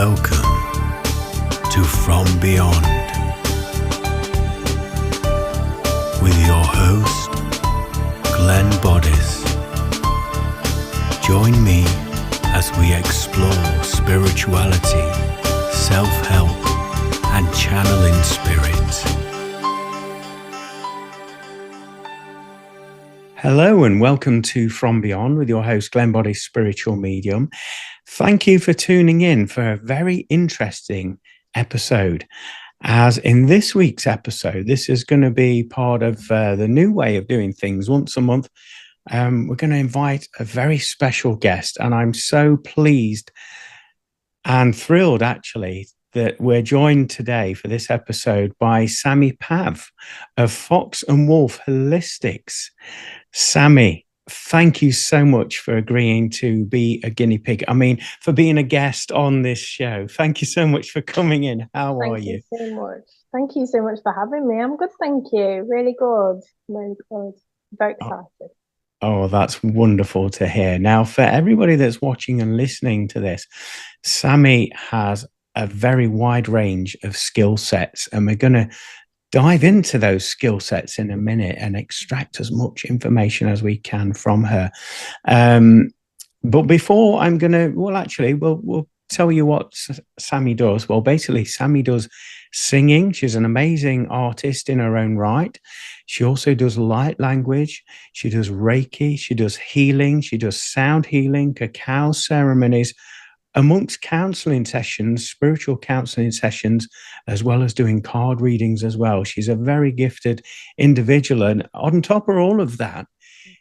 Welcome to From Beyond with your host, Glenn Boddice. Join me as we explore spirituality, self-help, and channeling spirit. Hello and welcome to From Beyond with your host, Glenn Boddice, spiritual medium. Thank you for tuning in for a very interesting episode. As in this week's episode, this is going to be part of the new way of doing things once a month. We're going to invite a very special guest, and I'm so pleased and thrilled actually that we're joined today for this episode by Sammy Pav of Foxandwolfeholistics. Sammy, thank you so much for agreeing to be a guinea pig. I mean, for being a guest on this show. Thank you so much for coming in. How are you? Thank you so much. Thank you so much for having me. I'm good, thank you. Really good. Really good. Very excited. Oh, that's wonderful to hear. Now, for everybody that's watching and listening to this, Sammy has a very wide range of skill sets, and we're going to dive into those skill sets in a minute and extract as much information as we can from her. But before I'm going to, we'll tell you what Sammy does. Well, basically, Sammy does singing. She's an amazing artist in her own right. She also does light language. She does Reiki. She does healing. She does sound healing, cacao ceremonies, amongst counseling sessions, spiritual counseling sessions, as well as doing card readings as well. She's a very gifted individual. And on top of all of that,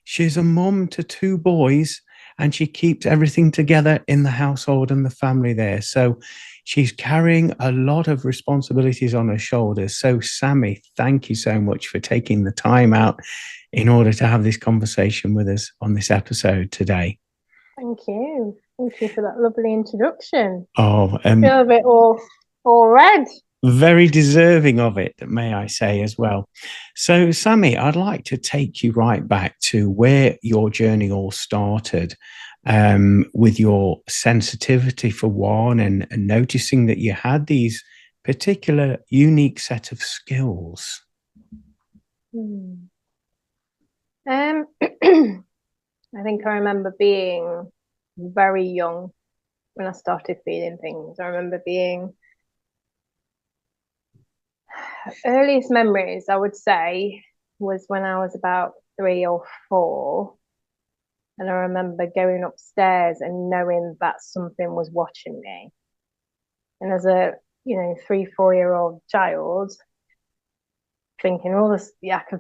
she's a mum to 2 boys, and she keeps everything together in the household and the family there. So she's carrying a lot of responsibilities on her shoulders. So Sammy, thank you so much for taking the time out in order to have this conversation with us on this episode today. Thank you. Thank you for that lovely introduction. Oh, I feel a bit all red. Very deserving of it, may I say, as well. So, Sammy, I'd like to take you right back to where your journey all started, with your sensitivity for one, and noticing that you had these particular unique set of skills. I think I remember being very young when I started feeling things. I remember being earliest memories, I would say, was when I was about 3 or 4, and I remember going upstairs and knowing that something was watching me. And as a 3-4-year-old child, thinking, oh, this, yeah, I can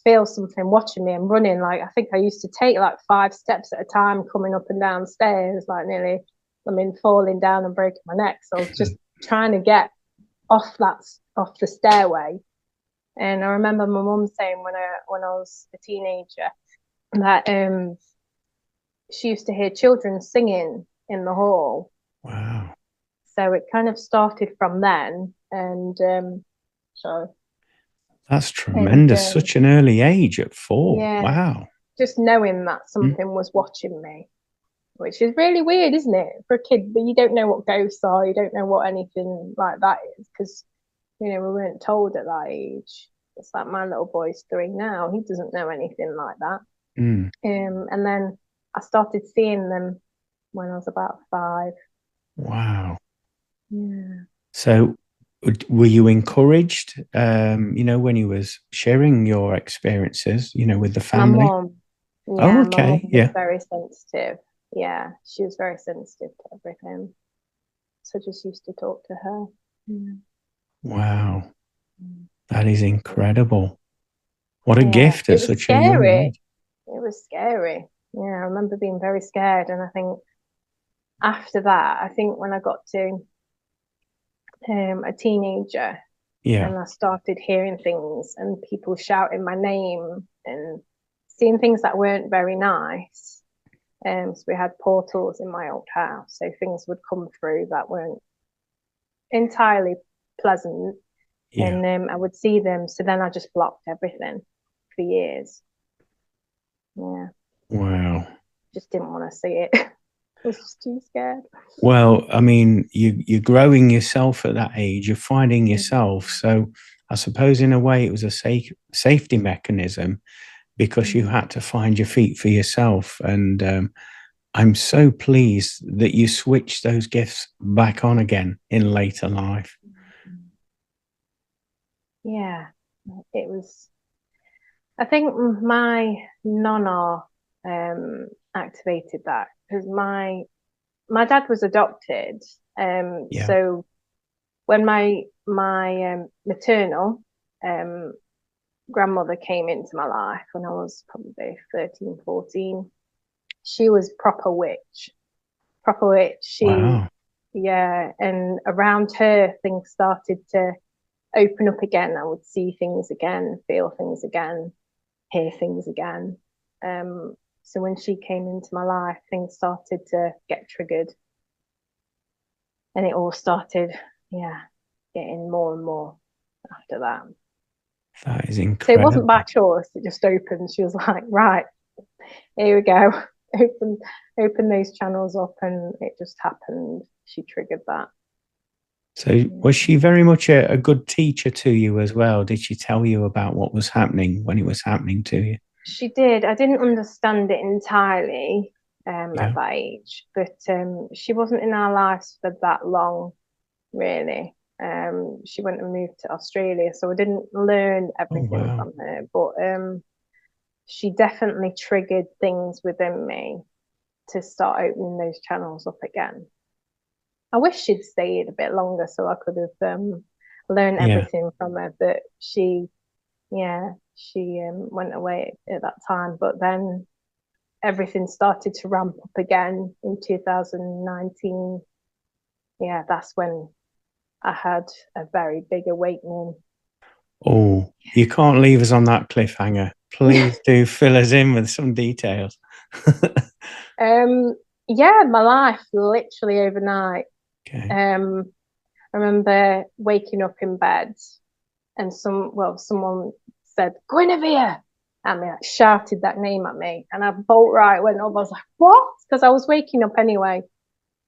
feel something watching me and running. Like, I think I used to take like 5 steps at a time coming up and down stairs, like nearly, falling down and breaking my neck. So I was just trying to get off the stairway. And I remember my mum saying when I was a teenager that she used to hear children singing in the hall. Wow. So it kind of started from then. And so that's tremendous. Such an early age at 4. Yeah, wow. Just knowing that something was watching me, which is really weird, isn't it, for a kid? But you don't know what ghosts are. You don't know what anything like that is, because we weren't told at that age. It's like my little boy's 3 now. He doesn't know anything like that. And then I started seeing them when I was about 5. Wow. Yeah. So were you encouraged, when you was sharing your experiences, with the family? My mom. Yeah, oh, okay. My mom was very sensitive. Yeah, she was very sensitive to everything. So I just used to talk to her. Yeah. Wow. That is incredible. What a gift at such a young age. It was scary. Yeah, I remember being very scared. And I think after that, when I got to a teenager, and I started hearing things and people shouting my name and seeing things that weren't very nice. So we had portals in my old house, so things would come through that weren't entirely pleasant. And I would see them, so then I just blocked everything for years. Yeah. Wow. Just didn't want to see it. was just too scared. Well, I mean, you're growing yourself at that age. You're finding yourself. So I suppose in a way it was a safety mechanism because you had to find your feet for yourself. And I'm so pleased that you switched those gifts back on again in later life. Yeah, it was. I think my nonna activated that because my dad was adopted. Yeah. So when my maternal um grandmother came into my life when I was probably 13, 14, she was proper witch. Proper witch. Wow. Yeah, and around her things started to open up again. I would see things again, feel things again, hear things again. So when she came into my life, things started to get triggered, and it all started, yeah, getting more and more after that. That is So it wasn't by incredible. choice; it just opened. She was like, "Right, here we go, open those channels up," and it just happened. She triggered that. So was she very much a good teacher to you as well? Did she tell you about what was happening when it was happening to you? She did. I didn't understand it entirely at Yeah. that age, but she wasn't in our lives for that long, really. She went and moved to Australia, so I didn't learn Oh, everything wow. from her, but she definitely triggered things within me to start opening those channels up again. I wish she'd stayed a bit longer so I could have learned Yeah. everything from her, but yeah, she went away at that time. But then everything started to ramp up again in 2019. Yeah, that's when I had a very big awakening. Oh, you can't leave us on that cliffhanger. Please do fill us in with some details. um, yeah, my life literally overnight. Okay. Um, I remember waking up in bed and someone said Guinevere at me, like, shouted that name at me, and I bolt right went up. I was like, what? Because I was waking up anyway,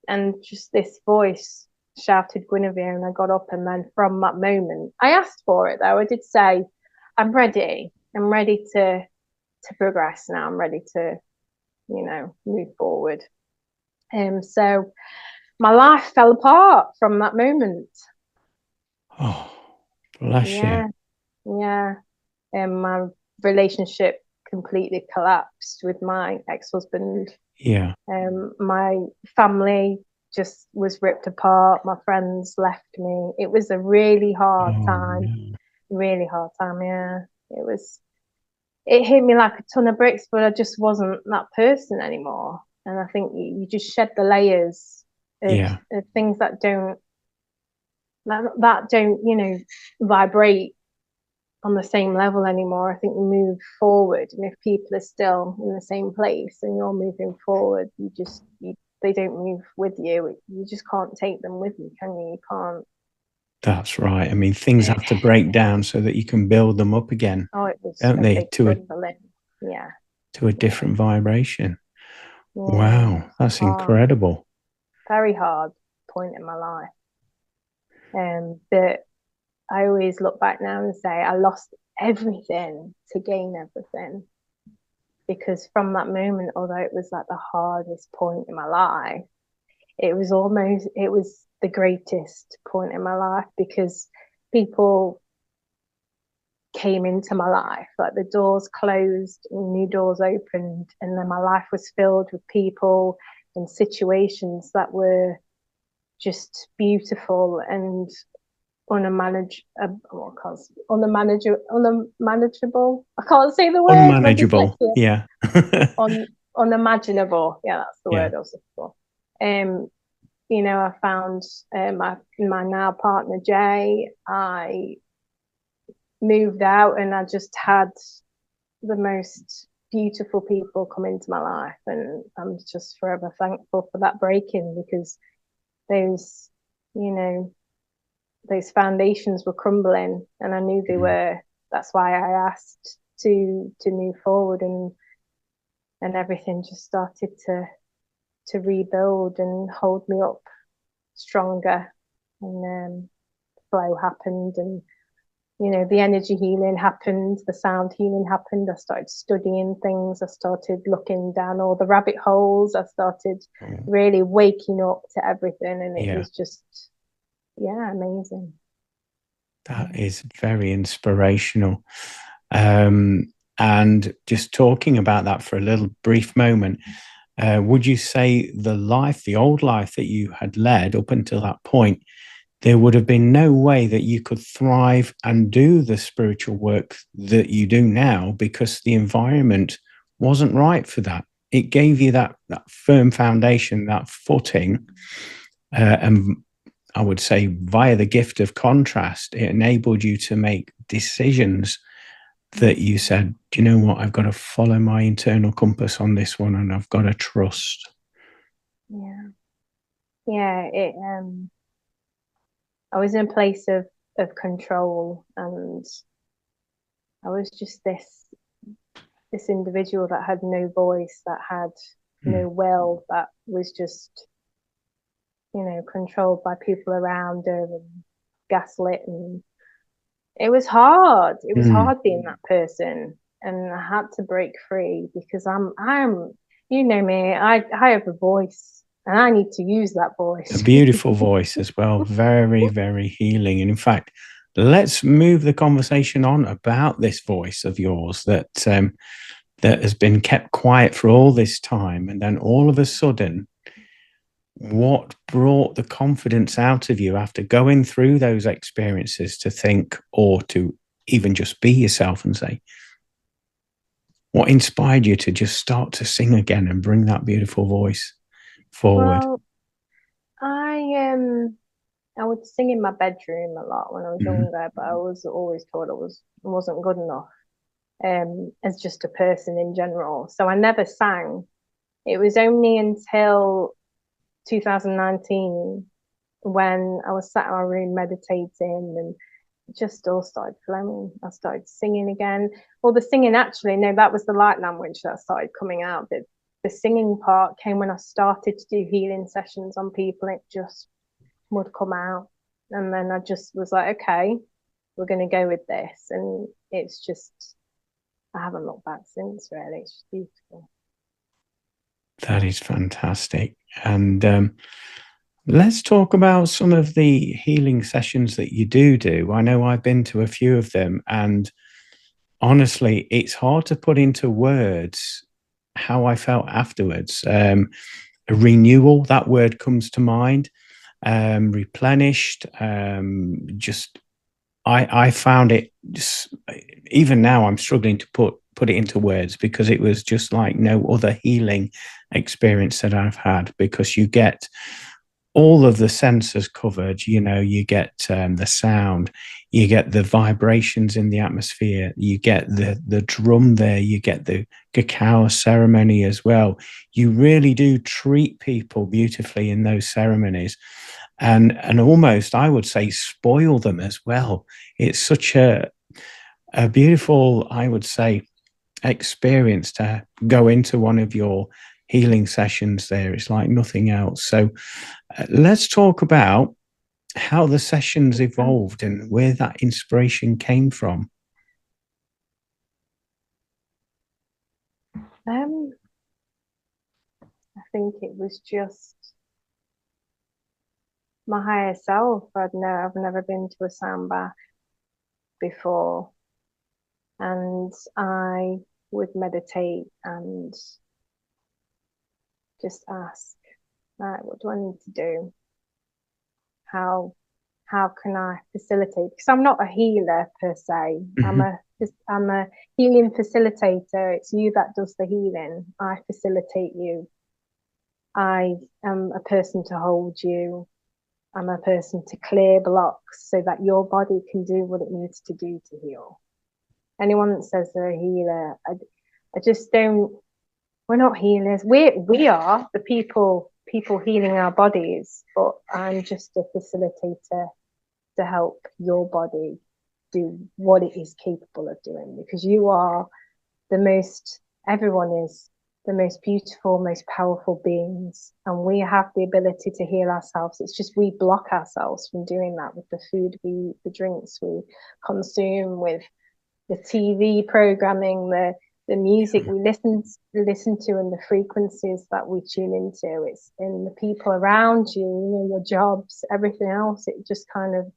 and just this voice shouted Guinevere, and I got up, and then from that moment, I asked for it though. I did say, I'm ready. I'm ready to progress now. I'm ready to, move forward. So my life fell apart from that moment. Oh, bless you. Yeah, yeah. And my relationship completely collapsed with my ex-husband. Yeah. My family just was ripped apart. My friends left me. It was a really hard Oh, time. no. Really hard time. Yeah, it was. It hit me like a ton of bricks, but I just wasn't that person anymore. And I think you just shed the layers Yeah. of things that don't vibrate on the same level anymore. I think you move forward, and if people are still in the same place and you're moving forward, they don't move with you. You just can't take them with you, can you? You can't. That's right. I mean, things have to break down so that you can build them up again, Oh, it was don't a they? big crumbling. Yeah, To a yeah, different vibration. yeah. Wow, that's Hard, incredible. very hard point in my life. But I always look back now and say I lost everything to gain everything. Because from that moment, although it was like the hardest point in my life, it was the greatest point in my life because people came into my life, like the doors closed and new doors opened, and then my life was filled with people and situations that were just beautiful and unmanageable. I can't say the word. My Unmanageable. dyslexia. Yeah. Unimaginable. Yeah, that's the Yeah. word I was looking for. I found my now partner Jay. I moved out, and I just had the most beautiful people come into my life, and I'm just forever thankful for that breaking because those, you know, those foundations were crumbling, and I knew they Mm. were. That's why I asked to move forward, and everything just started to to rebuild and hold me up stronger. And flow happened, and the energy healing happened, the sound healing happened. I started studying things. I started looking down all the rabbit holes. I started really waking up to everything, and it was just, amazing. That is very inspirational. And just talking about that for a little brief moment, would you say the old life that you had led up until that point, there would have been no way that you could thrive and do the spiritual work that you do now, because the environment wasn't right for that? It gave you that firm foundation, that footing, and I would say via the gift of contrast, it enabled you to make decisions that you said, do you know what, I've got to follow my internal compass on this one, and I've got to trust. I was in a place of control, and I was just this individual that had no voice, that had no will, that was just controlled by people around her and gaslit, and it was hard. It was hard being that person, and I had to break free, because I'm me, I have a voice, and I need to use that voice. A beautiful voice as well. Very, very healing. And in fact, let's move the conversation on about this voice of yours that has been kept quiet for all this time. And then all of a sudden, what brought the confidence out of you after going through those experiences to think, or to even just be yourself and say, what inspired you to just start to sing again and bring that beautiful voice forward? Well, I would sing in my bedroom a lot when I was younger, but I was always told I wasn't good enough as just a person in general. So I never sang. It was only until 2019 when I was sat in my room meditating, and it just all started flowing. I started singing again. Well, the singing, actually, no, that was the light language that started coming out. The singing part came when I started to do healing sessions on people. It just would come out, and then I just was like, okay, we're going to go with this, and it's just, I haven't looked back since, really. It's just beautiful. That is fantastic. And let's talk about some of the healing sessions that you do. I know I've been to a few of them, and honestly, it's hard to put into words how I felt afterwards. A renewal, that word comes to mind. Replenished. I found it just, even now I'm struggling to put it into words, because it was just like no other healing experience that I've had, because you get all of the senses covered. You get the sound, you get the vibrations in the atmosphere, you get the drum there, you get the cacao ceremony as well. You really do treat people beautifully in those ceremonies, and almost, I would say, spoil them as well. It's such a beautiful, I would say, experience to go into one of your healing sessions there. It's like nothing else. So let's talk about how the sessions evolved and where that inspiration came from. I think it was just my higher self. I've never been to a sound bath before, and I would meditate and just ask, right, what do I need to do? How can I facilitate? Because I'm not a healer per se. I'm a healing facilitator. It's you that does the healing. I facilitate you. I am a person to hold you. I'm a person to clear blocks so that your body can do what it needs to do to heal. Anyone that says they're a healer, I just don't. We're not healers. We are the people healing our bodies, but I'm just a facilitator to help your body do what it is capable of doing, because you are the most. Everyone is the most beautiful, most powerful beings, and we have the ability to heal ourselves. It's just we block ourselves from doing that with the food we eat, the drinks we consume, with the TV programming, the music we listen to, and the frequencies that we tune into. It's in the people around you, your jobs, everything else. It just kind of,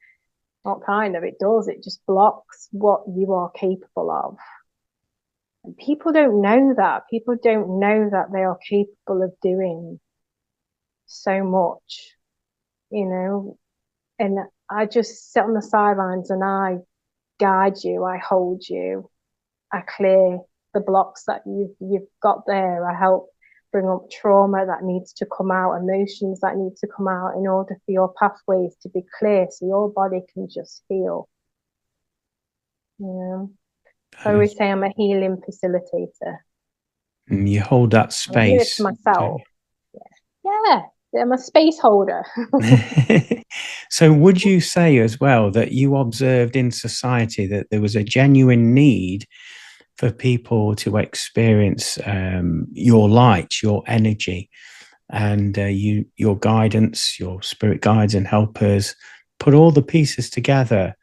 not kind of, it does. It just blocks what you are capable of. And people don't know that. People don't know that they are capable of doing so much, And I just sit on the sidelines and I guide you, I hold you, I clear the blocks that you've got there. I help bring up trauma that needs to come out, emotions that need to come out in order for your pathways to be clear so your body can just heal. I always say I'm a healing facilitator. And you hold that space. I do it for myself. Yeah, I'm a space holder. So would you say as well that you observed in society that there was a genuine need for people to experience your light, your energy, and your guidance, your spirit guides and helpers, put all the pieces together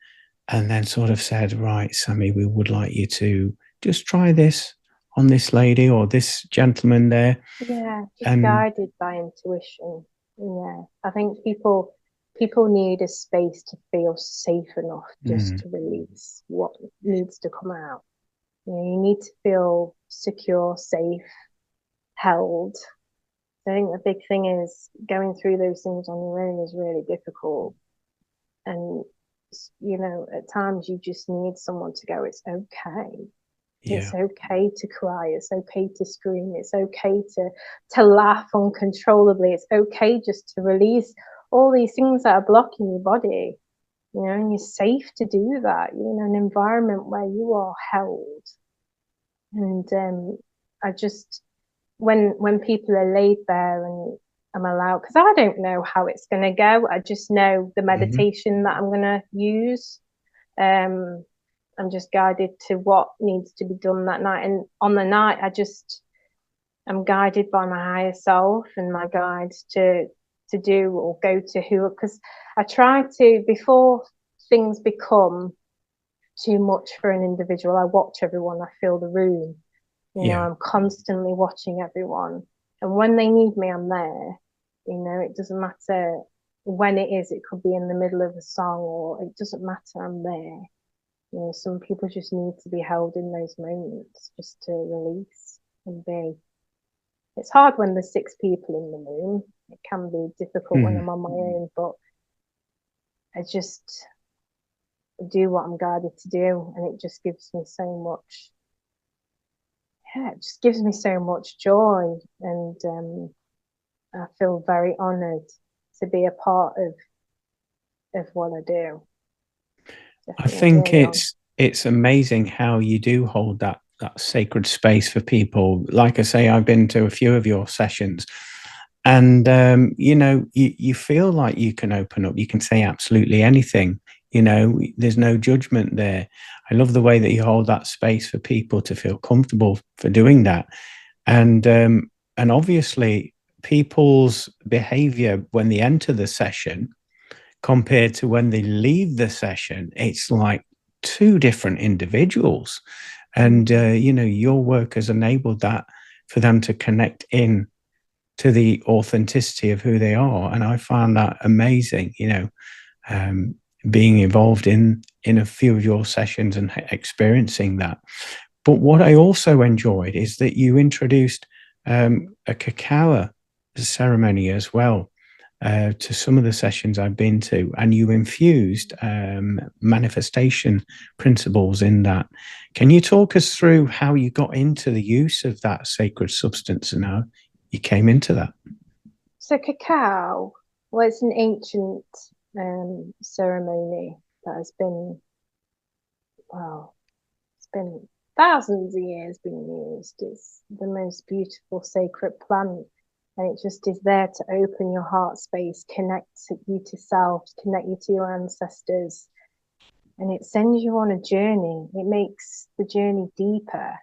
and then sort of said, right, Sammy, we would like you to just try this on this lady or this gentleman there. Yeah, just guided by intuition. Yeah, I think people need a space to feel safe enough just to release what needs to come out. You need to feel secure, safe, held. I think the big thing is going through those things on your own is really difficult. And, at times you just need someone to go, it's okay. Yeah. It's okay to cry. It's okay to scream. It's okay to laugh uncontrollably. It's okay just to release all these things that are blocking your body. And you're safe to do that. You're in an environment where you are held. And I just, when people are laid there and I'm allowed, because I don't know how it's going to go. I just know the meditation that I'm going to use. I'm just guided to what needs to be done that night. And on the night, I'm guided by my higher self and my guides to do or go to who, because I try to, before things become too much for an individual, I watch everyone, I feel the room. I'm constantly watching everyone. And when they need me, I'm there. It doesn't matter when it is. It could be in the middle of a song, or it doesn't matter, I'm there. Some people just need to be held in those moments just to release and be. It's hard when there's 6 people in the room. It can be difficult when I'm on my own, but I just do what I'm guided to do, and it just gives me so much. Yeah, it just gives me so much joy, and I feel very honoured to be a part of what I do. I think it's amazing how you do hold that sacred space for people. Like I say, I've been to a few of your sessions, and you feel like you can open up. You can say absolutely anything. There's no judgment there. I love the way that you hold that space for people to feel comfortable for doing that, and obviously people's behavior when they enter the session compared to when they leave the session, it's like 2 different individuals. And, your work has enabled that for them to connect in to the authenticity of who they are. And I found that amazing, being involved in a few of your sessions and experiencing that. But what I also enjoyed is that you introduced a cacao ceremony as well. To some of the sessions I've been to, and you infused manifestation principles in that. Can you talk us through how you got into the use of that sacred substance and how you came into that? So cacao was an ancient ceremony that has been, it's been thousands of years being used. It's the most beautiful sacred plant. And it just is there to open your heart space, connect you to self, connect you to your ancestors. And it sends you on a journey. It makes the journey deeper,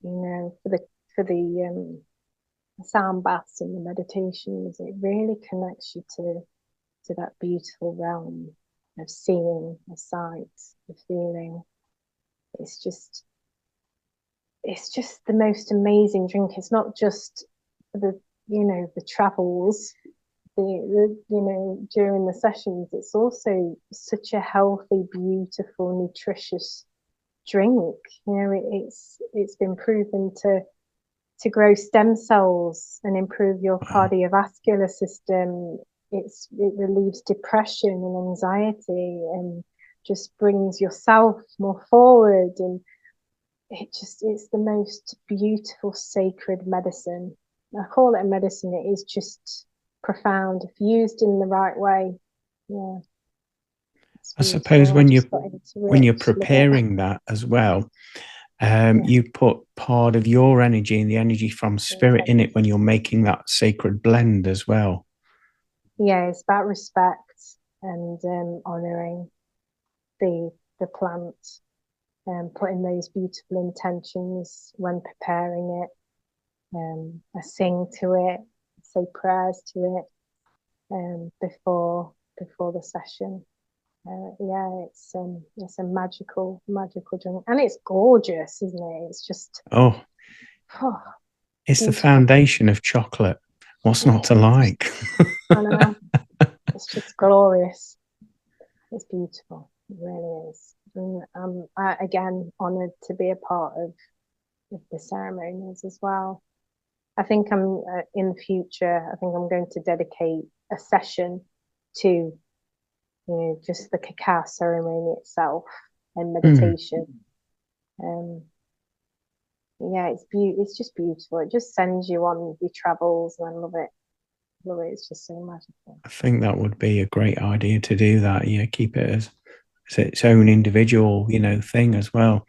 for the sound baths and the meditations, it really connects you to that beautiful realm of seeing, of sight, of feeling. It's just the most amazing drink. It's not just the the travels, during the sessions. It's also such a healthy, beautiful, nutritious drink. It's been proven to grow stem cells and improve your cardiovascular system. It relieves depression and anxiety and just brings yourself more forward. And it's the most beautiful, sacred medicine. I call it a medicine. It is just profound if used in the right way. Yeah. I suppose when you're preparing that as well, you put part of your energy and the energy from spirit in it when you're making that sacred blend as well. Yeah, it's about respect and honoring the plant and putting those beautiful intentions when preparing it. I sing to it, say prayers to it before the session. Yeah, it's a magical drink, and it's gorgeous, isn't it? It's just it's the foundation of chocolate. What's not to like? I know. It's just glorious. It's beautiful. It really is. And I'm again honoured to be a part of the ceremonies as well. I think I'm in the future. I think I'm going to dedicate a session to just the cacao ceremony itself and meditation. Yeah, it's just beautiful. It just sends you on your travels, and I love it. It's just so magical. I think that would be a great idea to do that. Yeah, keep it as its own individual, thing as well.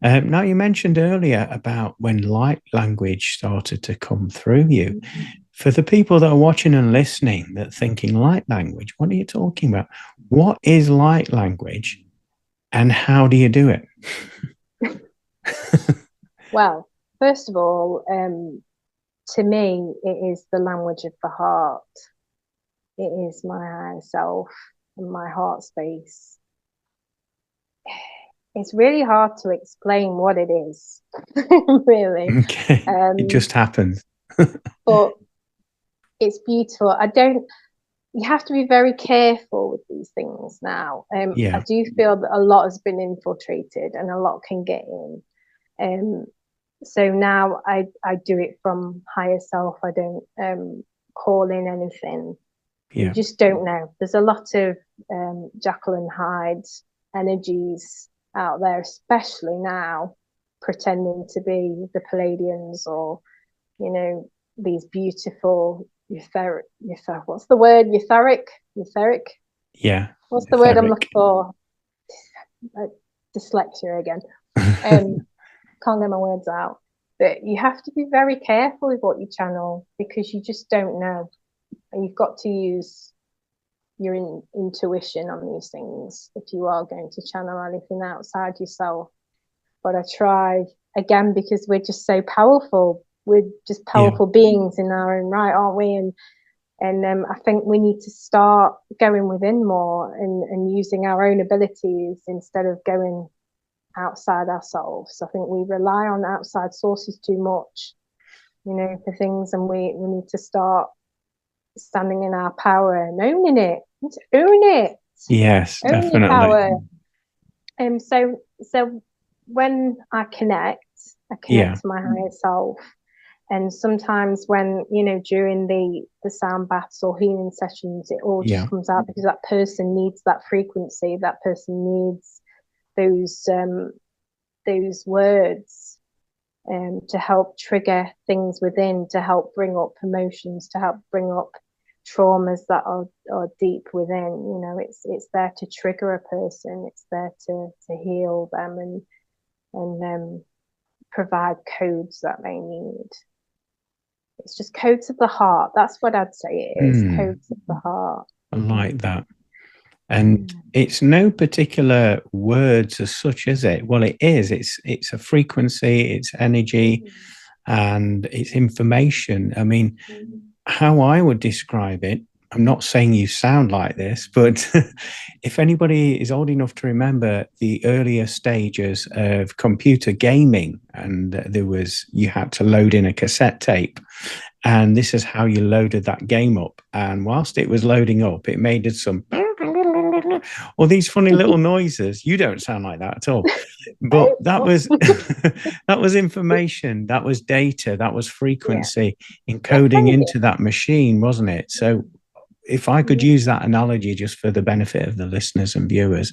Now, you mentioned earlier about when light language started to come through you. For the people that are watching and listening that thinking light language, what are you talking about? What is light language and how do you do it? Well, first of all, to me, it is the language of the heart. It is my higher self and my heart space. It's really hard to explain what it is, really. Okay. It just happens. But it's beautiful. You have to be very careful with these things now. I do feel that a lot has been infiltrated and a lot can get in. So now I do it from higher self. I don't call in anything. You just don't know. There's a lot of Jekyll and Hyde energies out there, especially now, pretending to be the Palladians or, these beautiful etheric. What's the word? Etheric? Yeah. What's the word I'm looking for? Dyslexia again. Can't get my words out. But you have to be very careful with what you channel because you just don't know. And you've got to use your intuition on these things if you are going to channel anything outside yourself. But I try, again, because we're just so powerful. We're just powerful beings in our own right, aren't we? And I think we need to start going within more and using our own abilities instead of going outside ourselves. I think we rely on outside sources too much, for things, and we need to start standing in our power and owning it. Own it. Yes, own definitely. Your power. So when I connect to my higher self. And sometimes when, during the sound baths or healing sessions, it all just comes out because that person needs that frequency. That person needs those words to help trigger things within, to help bring up emotions, to help bring up traumas that are deep within. It's there to trigger a person. It's there to heal them and provide codes that they need. It's just codes of the heart. That's what I'd say it is. Codes of the heart. I like that. And it's no particular words as such, is it? Well, it is. It's a frequency, it's energy. and it's information. I mean, how I would describe it, I'm not saying you sound like this, but if anybody is old enough to remember the earlier stages of computer gaming, and you had to load in a cassette tape, and this is how you loaded that game up. And whilst it was loading up, it made some all these funny little noises. You don't sound like that at all. But that was that was information, that was data, that was frequency encoding into that machine, wasn't it? So if I could use that analogy just for the benefit of the listeners and viewers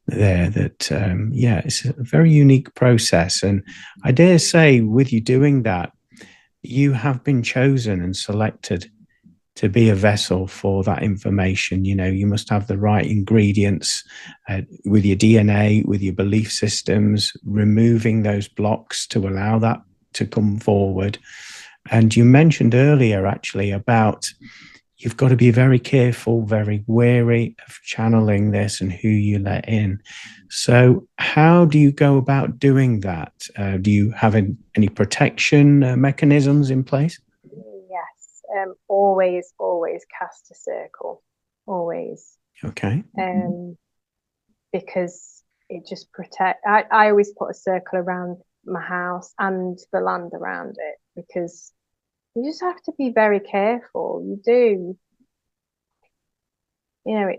there, that it's a very unique process. And I dare say with you doing that, you have been chosen and selected to be a vessel for that information. You know, you must have the right ingredients with your DNA, with your belief systems, removing those blocks to allow that to come forward. And you mentioned earlier actually about you've got to be very careful, very wary of channeling this and who you let in. So how do you go about doing that? Do you have any protection mechanisms in place? Yes, always cast a circle, always. Okay. Because it just protects. I always put a circle around my house and the land around it, because you just have to be very careful. You do. You know,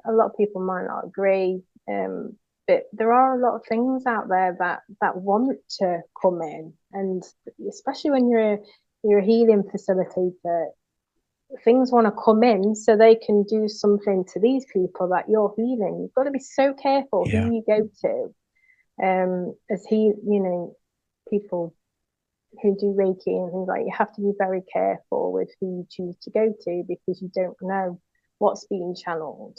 a lot of people might not agree, but there are a lot of things out there that want to come in, and especially when you're a healing facilitator, things want to come in so they can do something to these people that you're healing. You've got to be so careful who you go to. As people who do Reiki and things like, you have to be very careful with who you choose to go to, because you don't know what's being channeled.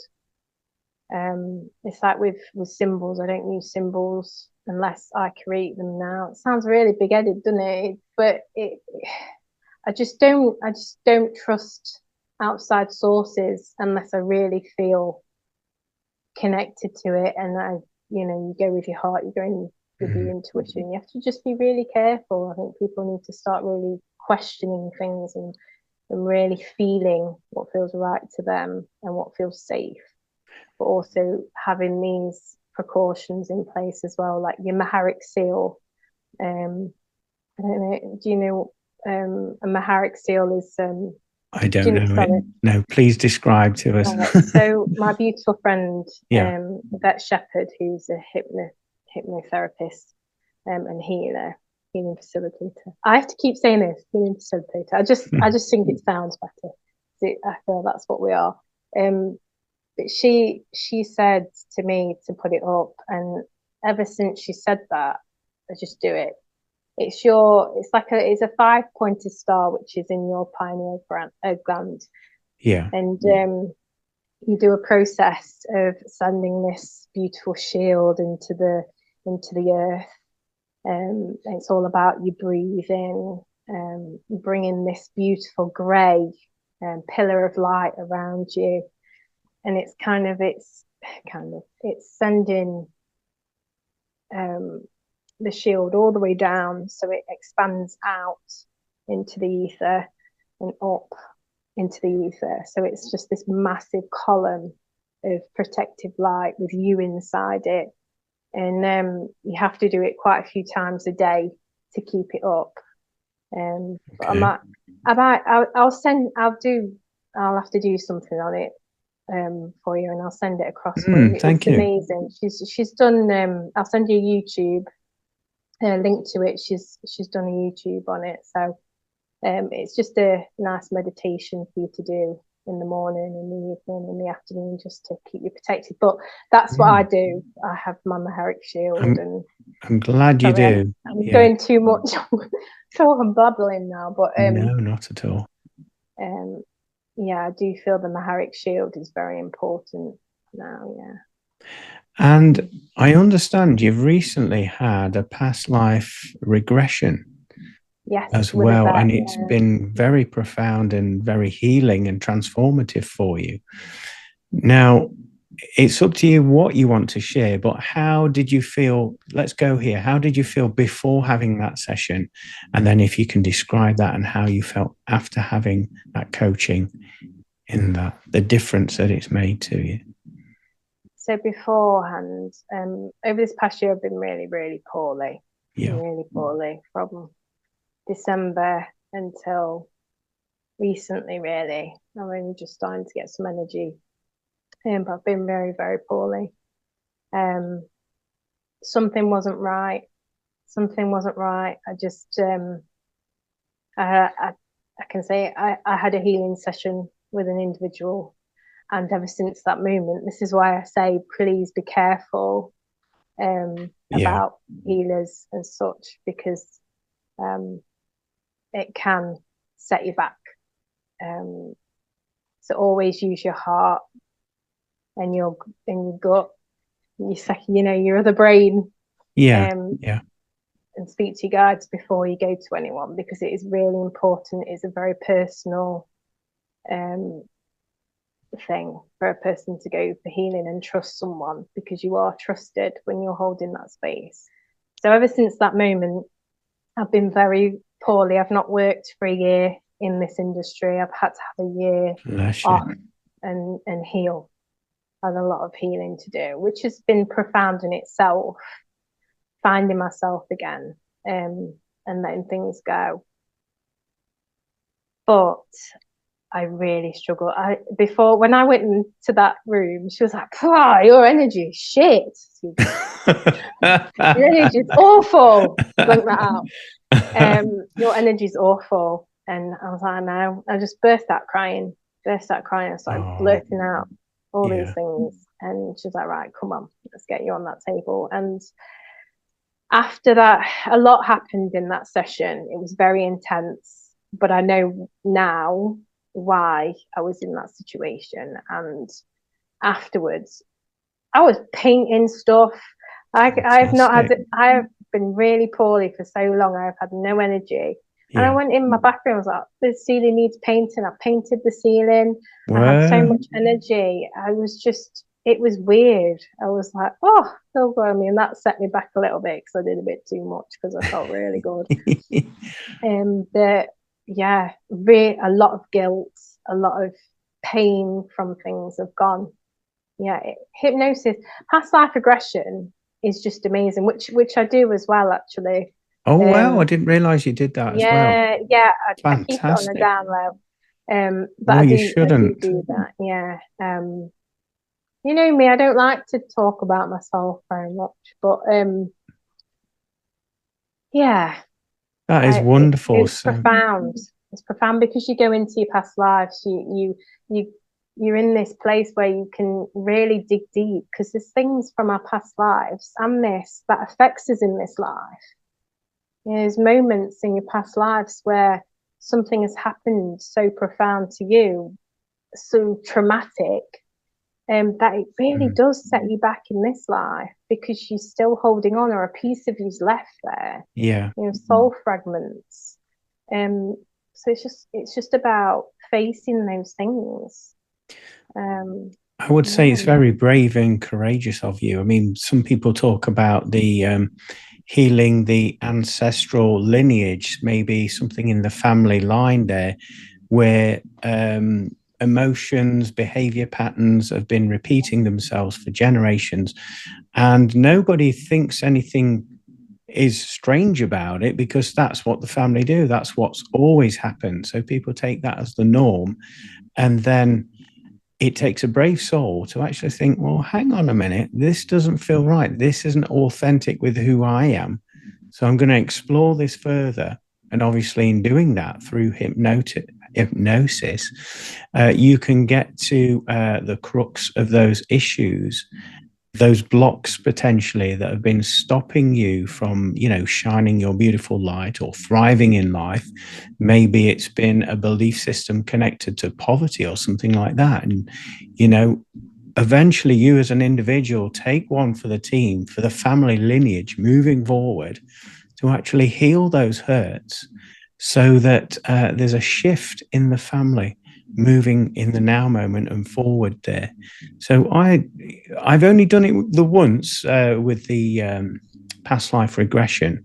It's like with symbols. I don't use symbols unless I create them now. It sounds really big-headed, doesn't it? But I just don't trust outside sources unless I really feel connected to it. And you go with your heart, you're going with your intuition. You have to just be really careful. I think people need to start really questioning things and really feeling what feels right to them and what feels safe, but also having these precautions in place as well, like your Maharic seal. I don't know, do you know a Maharic seal is I don't know it. No, please describe to us. So my beautiful friend, Vet Shepherd, who's a hypnotherapist and healing facilitator. I have to keep saying this, healing facilitator. I just think it sounds better. I feel that's what we are. But she said to me to put it up, and ever since she said that, I just do it. It's a 5-pointed star which is in your pineal gland. Yeah. And you do a process of sending this beautiful shield into the earth. It's all about you breathing, bringing this beautiful grey pillar of light around you, and it's sending the shield all the way down, so it expands out into the ether and up into the ether. So it's just this massive column of protective light with you inside it. And you have to do it quite a few times a day to keep it up. Okay. I'll have to do something on it for you, and I'll send it across for you. Thank you. Amazing. She's done. I'll send you a YouTube link to it. She's done a YouTube on it, so it's just a nice meditation for you to do in the morning, in the evening, in the afternoon, just to keep you protected. But that's what I do. I have my Maharic shield. I'm glad you do. I'm going too much. So I'm babbling now, but no, not at all. I do feel the Maharic shield is very important now. Yeah. And I understand you've recently had a past life regression. Yes, as well, and it's been very profound and very healing and transformative for you. Now, it's up to you what you want to share, but how did you feel? Let's go here. How did you feel before having that session? And then if you can describe that and how you felt after having that coaching, in that, the difference that it's made to you. So beforehand, over this past year, I've been really, really poorly. Yeah. Really poorly from December until recently, really. I'm only just starting to get some energy. But I've been very, very poorly. Something wasn't right. Something wasn't right. I just, I can say I had a healing session with an individual. And ever since that moment, this is why I say, please be careful about healers and such, because it can set you back. So always use your heart and your gut, your other brain. And speak to your guides before you go to anyone, because it is really important. It's a very personal thing for a person to go for healing and trust someone, because you are trusted when you're holding that space. So ever since that moment, I've been very poorly. I've not worked for a year in this industry. I've had to have a year off and heal. I had a lot of healing to do, which has been profound in itself, finding myself again and letting things go. But I really struggle. Before, when I went into that room, she was like, your energy is shit. Your energy is awful. Blank that out. Your energy is awful. And I was like, no. I just burst out crying. I started blurting out all these things. And she was like, right, come on, let's get you on that table. And after that, a lot happened in that session. It was very intense, but I know now why I was in that situation. And afterwards, I was painting stuff. I've been really poorly for so long. I've had no energy. And I went in my back room, I was like, the ceiling needs painting. I painted the ceiling. I had so much energy. It was weird. I was like, oh God, and that set me back a little bit, because I did a bit too much, because I felt really good. A lot of guilt, a lot of pain from things have gone. Hypnosis, past life regression is just amazing, which I do as well, actually. Oh wow, I didn't realize you did that as well. I keep it on a down low. But I do that. You know me, I don't like to talk about myself very much, but that is wonderful. It's profound. It's profound, because you go into your past lives, you're in this place where you can really dig deep, because there's things from our past lives and this that affects us in this life. There's moments in your past lives where something has happened so profound to you, so traumatic, that it really does set you back in this life, because you're still holding on, or a piece of you's left there. Soul fragments. So it's just about facing those things. I would say it's very brave and courageous of you. I mean, some people talk about the healing the ancestral lineage, maybe something in the family line there, where emotions, behavior patterns have been repeating themselves for generations, and nobody thinks anything is strange about it, because that's what the family do. That's what's always happened. So people take that as the norm, and then it takes a brave soul to actually think, well, hang on a minute, this doesn't feel right. This isn't authentic with who I am. So I'm going to explore this further. And obviously in doing that through hypnosis, you can get to the crux of those issues, those blocks potentially that have been stopping you from, shining your beautiful light or thriving in life. Maybe it's been a belief system connected to poverty or something like that. And, eventually you as an individual take one for the team, for the family lineage moving forward, to actually heal those hurts, so that there's a shift in the family moving in the now moment and forward there. So I've only done it the once with the past life regression,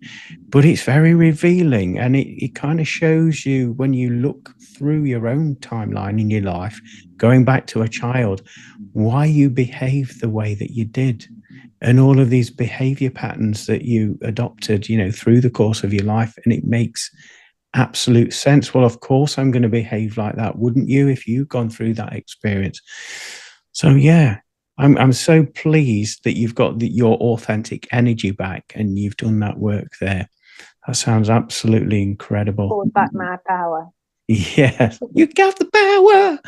but it's very revealing, and it kind of shows you, when you look through your own timeline in your life, going back to a child, why you behaved the way that you did, and all of these behavior patterns that you adopted, through the course of your life. And it makes absolute sense. Well, of course I'm going to behave like that, wouldn't you, if you've gone through that experience? So yeah, I'm so pleased that you've got your authentic energy back and you've done that work there. That sounds absolutely incredible. Hold back my power. Yes, you got the power.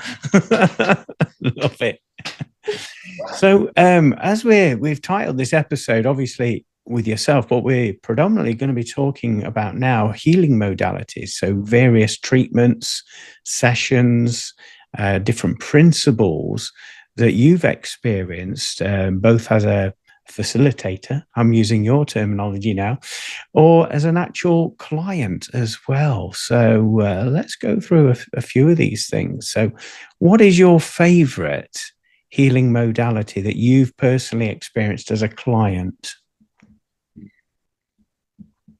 Love it. So as we've titled this episode, obviously with yourself, what we're predominantly going to be talking about now, healing modalities. So various treatments, sessions, different principles that you've experienced, both as a facilitator, I'm using your terminology now, or as an actual client as well. So let's go through a few of these things. So what is your favorite healing modality that you've personally experienced as a client?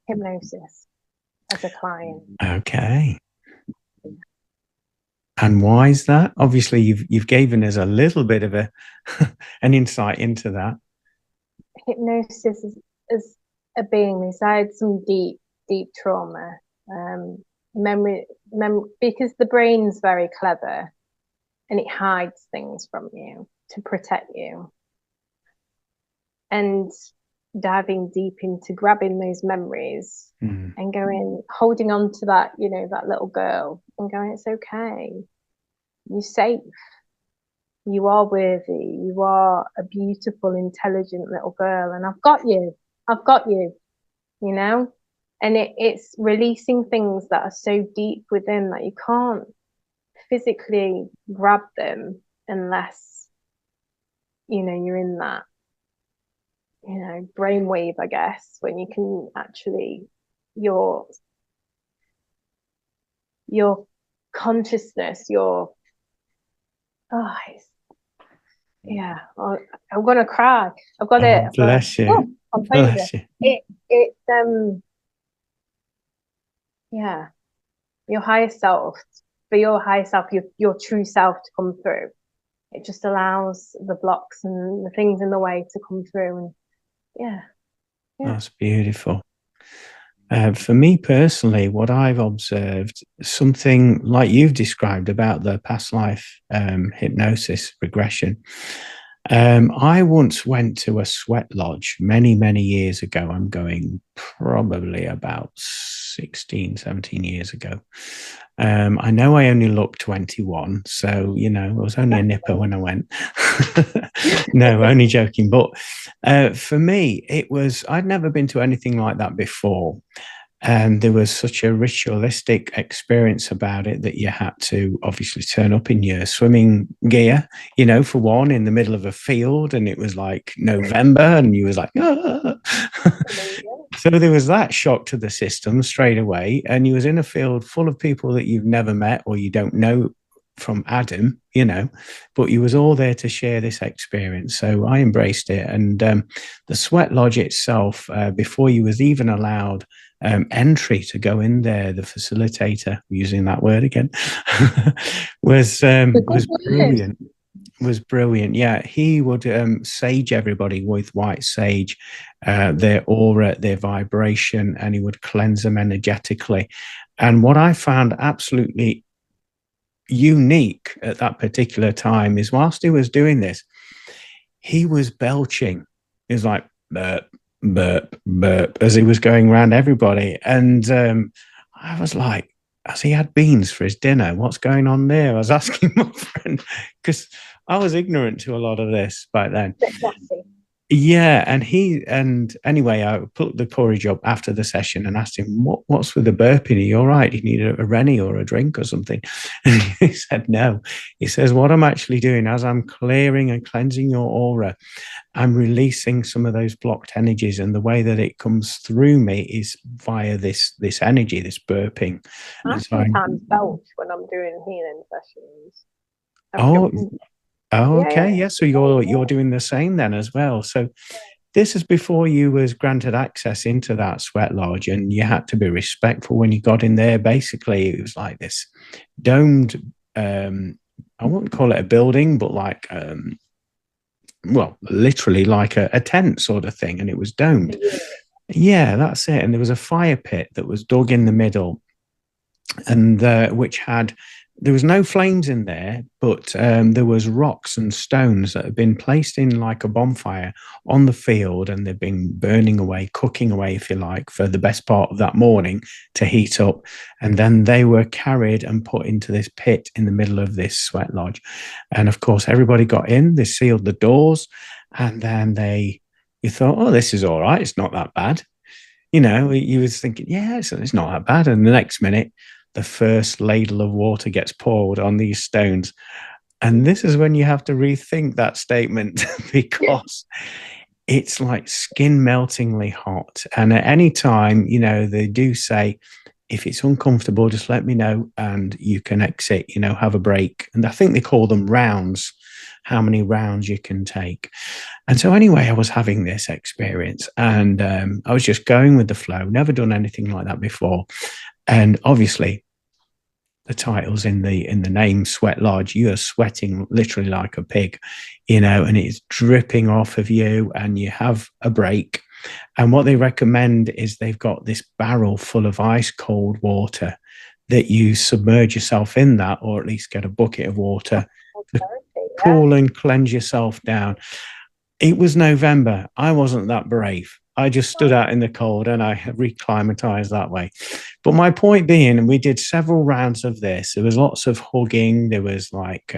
Hypnosis as a client. Okay. And why is that? Obviously, you've given us a little bit of an insight into that. Hypnosis is a being who's had some deep trauma, memory, because the brain's very clever and it hides things from you to protect you. And diving deep into grabbing those memories and going, holding on to that, that little girl, and going, it's okay. You're safe. You are worthy. You are a beautiful, intelligent little girl, and I've got you. I've got you, And it's releasing things that are so deep within that you can't physically grab them unless, you're in that, brainwave, I guess, when you can actually, your consciousness, I'm gonna cry. I've got it. Bless you. I'm bless you. It's your higher self, for your higher self, your true self to come through. It just allows the blocks and the things in the way to come through. And yeah. That's beautiful. For me personally, what I've observed, something like you've described about the past life hypnosis regression. I once went to a sweat lodge many, many years ago. I'm going probably about 16, 17 years ago. I know I only looked 21, so, I was only a nipper when I went. No, only joking. But for me, I'd never been to anything like that before. And there was such a ritualistic experience about it that you had to obviously turn up in your swimming gear, for one, in the middle of a field. And it was like November and you was like, ah. So there was that shock to the system straight away. And you was in a field full of people that you've never met or you don't know from Adam, but you was all there to share this experience. So I embraced it. And the sweat lodge itself, before you was even allowed entry to go in there, the facilitator, using that word again, was brilliant. Was brilliant. Yeah, he would sage everybody with white sage, their aura, their vibration, and he would cleanse them energetically. And what I found absolutely unique at that particular time is, whilst he was doing this, he was belching. He was like burp, burp, burp as he was going around everybody. And I was like, has he had beans for his dinner? What's going on there? I was asking my friend, because I was ignorant to a lot of this back then. Yeah, and anyway, I put the courage up after the session and asked him, what's with the burping? Are you all right? Do you need a Rennie or a drink or something? And he said, no. He says, what I'm actually doing as I'm clearing and cleansing your aura, I'm releasing some of those blocked energies, and the way that it comes through me is via this energy, this burping. I And so sometimes belch when I'm doing healing sessions. I've got, oh, oh, yeah, okay, yeah, yeah. So you're doing the same then as well. So this is before you was granted access into that sweat lodge, and you had to be respectful when you got in there. Basically, it was like this domed, I wouldn't call it a building, but like well, literally like a tent sort of thing, and it was domed. Yeah, that's it. And there was a fire pit that was dug in the middle, and which had there was no flames in there, but there was rocks and stones that had been placed in like a bonfire on the field, and they've been burning away, cooking away, if you like, for the best part of that morning to heat up. And then they were carried and put into this pit in the middle of this sweat lodge. And of course, everybody got in, they sealed the doors, and then you thought, oh, this is all right, it's not that bad. You was thinking, yeah, it's not that bad. And the next minute, the first ladle of water gets poured on these stones. And this is when you have to rethink that statement because it's like skin meltingly hot. And at any time, they do say, if it's uncomfortable, just let me know and you can exit, have a break. And I think they call them rounds, how many rounds you can take. And so anyway, I was having this experience, and I was just going with the flow, never done anything like that before. And obviously the title's in the name, Sweat Lodge. You are sweating literally like a pig, and it's dripping off of you, and you have a break. And what they recommend is they've got this barrel full of ice cold water that you submerge yourself in that, or at least get a bucket of water to cool and cleanse yourself down. It was November. I wasn't that brave. I just stood out in the cold and I reclimatized that way. But my point being, we did several rounds of this. There was lots of hugging. There was like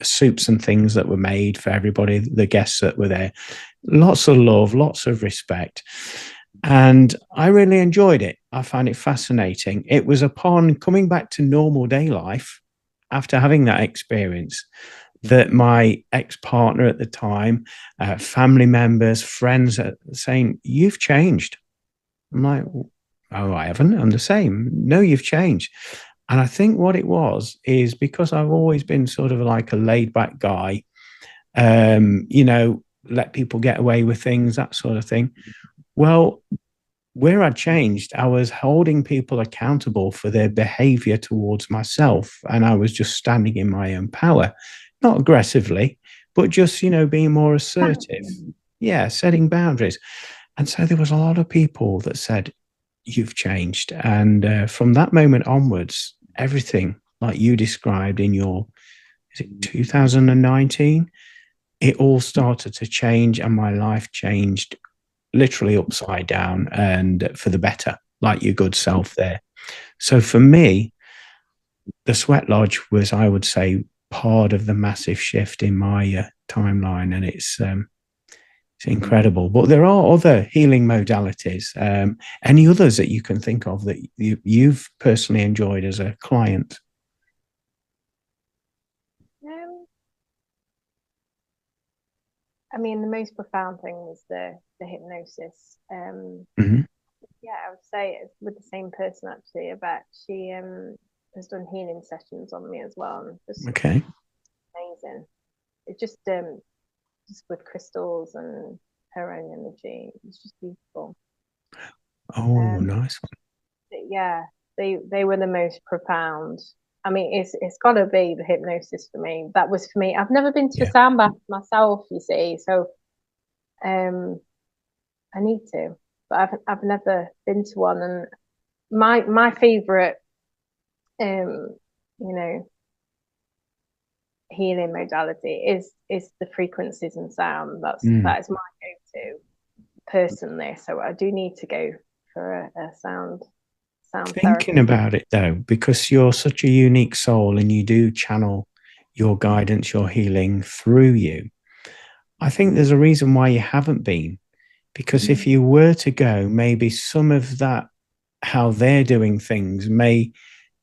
soups and things that were made for everybody, the guests that were there. Lots of love, lots of respect. And I really enjoyed it. I found it fascinating. It was upon coming back to normal day life after having that experience that my ex-partner at the time, family members, friends are saying, you've changed. I'm like, oh, I haven't. I'm the same. No, you've changed. And I think what it was is because I've always been sort of like a laid back guy, let people get away with things, that sort of thing. Well, where I changed, I was holding people accountable for their behavior towards myself. And I was just standing in my own power, not aggressively, but just, being more assertive. Yeah, setting boundaries. And so there was a lot of people that said, you've changed. And from that moment onwards, everything like you described in your, is it 2019? It all started to change and my life changed literally upside down and for the better, like your good self there. So for me, the Sweat Lodge was, I would say, part of the massive shift in my timeline, and it's incredible. But there are other healing modalities. Any others that you can think of that you've personally enjoyed as a client? I mean, the most profound thing was the hypnosis. Mm-hmm. Yeah, I would say it's with the same person actually. About she has done healing sessions on me as well, and just Okay. amazing. It's just with crystals and her own energy. It's just beautiful. Oh, nice one. Yeah, they were the most profound. I mean, it's got to be the hypnosis for me. That was for me. I've never been to a sound bath myself, you see, so I need to, but I've never been to one. And my favorite, you know, healing modality is the frequencies and sound. That is my go-to personally. So I do need to go for a sound Thinking therapy. about it though, because you're such a unique soul and you do channel your guidance, your healing through you. I think there's a reason why you haven't been, because if you were to go, maybe some of that, how they're doing things, may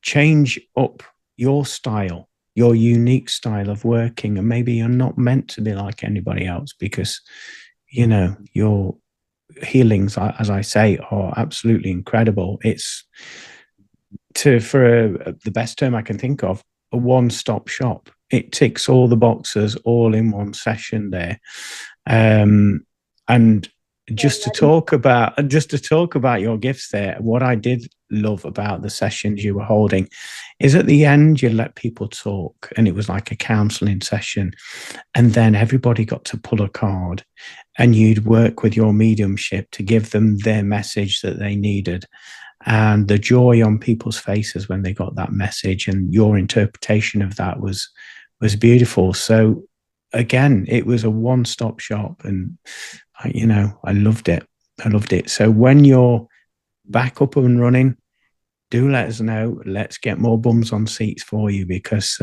change up your style, your unique style of working, and maybe you're not meant to be like anybody else, because your healings, as I say, are absolutely incredible. It's the best term I can think of, a one-stop shop. It ticks all the boxes all in one session there. And just to talk about your gifts there, what I did love about the sessions you were holding is at the end you let people talk, and it was like a counseling session, and then everybody got to pull a card, and you'd work with your mediumship to give them their message that they needed, and the joy on people's faces when they got that message, and your interpretation of that was beautiful. So again, it was a one-stop shop, and I loved it. So when you're back up and running, do let us know. Let's get more bums on seats for you, because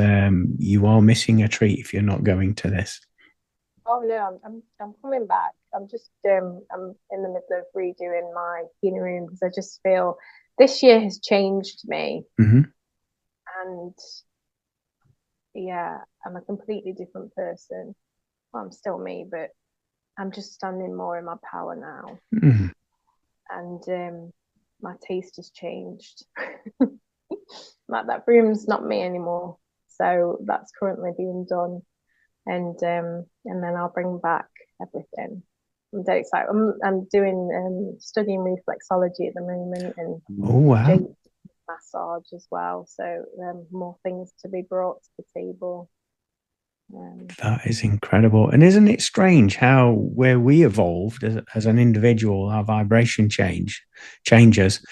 you are missing a treat if you're not going to this. Oh no, I'm coming back. I'm in the middle of redoing my healing room because I just feel this year has changed me. Mm-hmm. And yeah, I'm a completely different person. Well, I'm still me, but I'm just standing more in my power now. Mm-hmm. And my taste has changed. Like that room's not me anymore. So that's currently being done. And then I'll bring back everything. I'm very excited. I'm doing studying reflexology at the moment, and Oh wow, massage as well. So more things to be brought to the table. that is incredible. And isn't it strange how where we evolved as an individual, our vibration changes,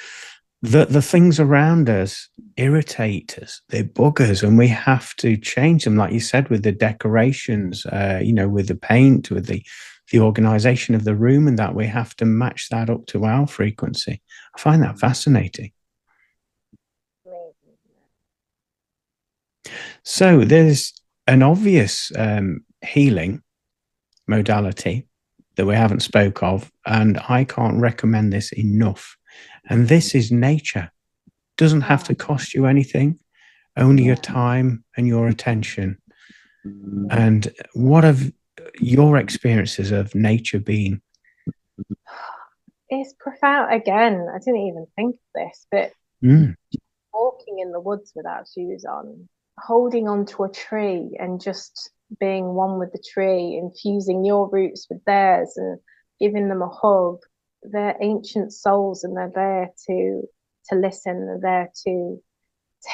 that the things around us irritate us, they bug us, and we have to change them, like you said, with the decorations, with the paint, with the organization of the room, and that we have to match that up to our frequency. I find that fascinating. So there's an obvious healing modality that we haven't spoke of, and I can't recommend this enough. And this is nature. Doesn't have to cost you anything, only your time and your attention. And what have your experiences of nature been? It's profound. Again, I didn't even think of this, but walking in the woods without shoes on, holding onto a tree and just being one with the tree, infusing your roots with theirs and giving them a hug. They're ancient souls, and they're there to listen. They're there to